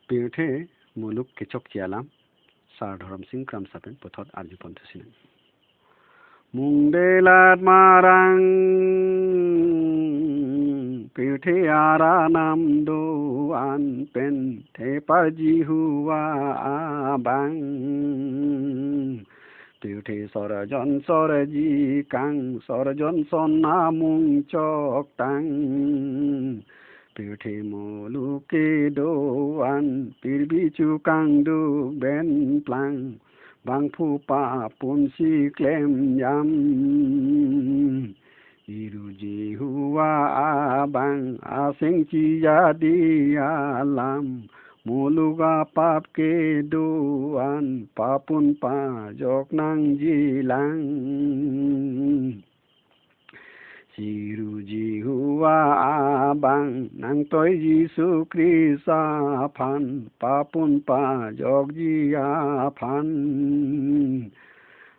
Pirte muluk kechok chialam sar dharam singh kram sapen pothot arju pontusine mungdelat marang pirte ara nam do an pen the parji huwa abang pirte sorajon soraji kang sorajon sonna mung chok tang pirte moluke doan pirbichu kang du ben plang bang phu pa pun si klem yam iruji huwa abang asing chi ya di alam muluga pap ke doan papun pa jok nang jilang Siruji huwa abang nang toy Jisu Krista phan papun pa jog ji phan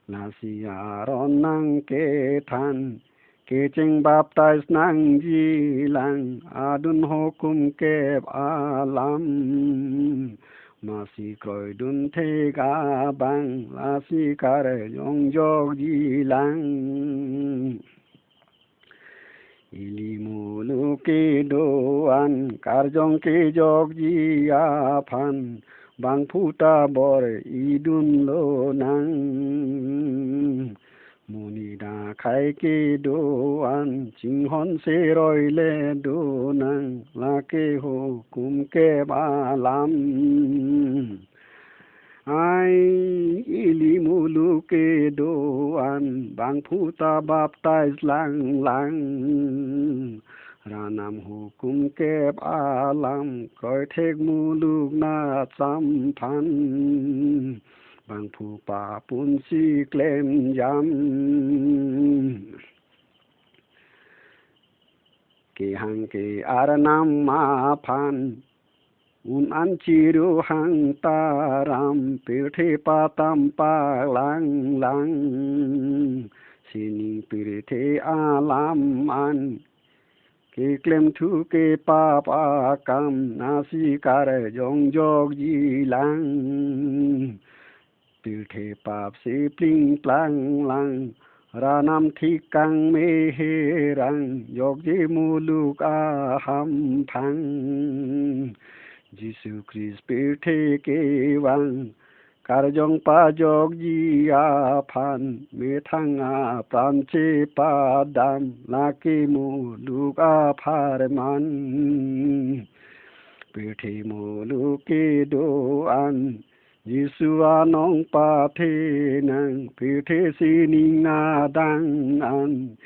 nasiaron nang ke than ke ching baptize nang ji lang adun hokum ke alam masi kroi dun the ga bang lasi kare jong jog ji lang ilimuluke doan karjong ke jog ji phan bang phuta bor idun lo nang muni da khai ke doan chinghon se roi le do nang la ke ho kum ke balam ai ilimuluke doan bang phuta baptize lang lang ranam hukum kep alam kroi thek muluk na sam phan bang phu pa pun si klem yam ke hang ke aranam ma phan un an chiru hang taram pirthe patam pa lang lang sini pirthe alam an ke klem thu ke pa pa kam nasi kare jong jog ji lang pirthe pap se pling plang lang ranam thikang me herang jog ji muluk aham phang Jisu Christ pirthe ke wang karjong pa jog ji phan me thang pram che pa dam la ke mu luk phar man pirthe mu lu ke do an Jisu anong pa the nang pirthe si ning na dang an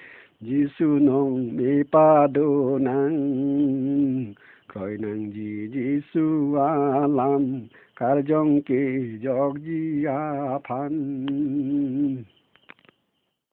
Jisu nong me pa do nang Khoi nang ji Jisu alam karjong ke jog ji phan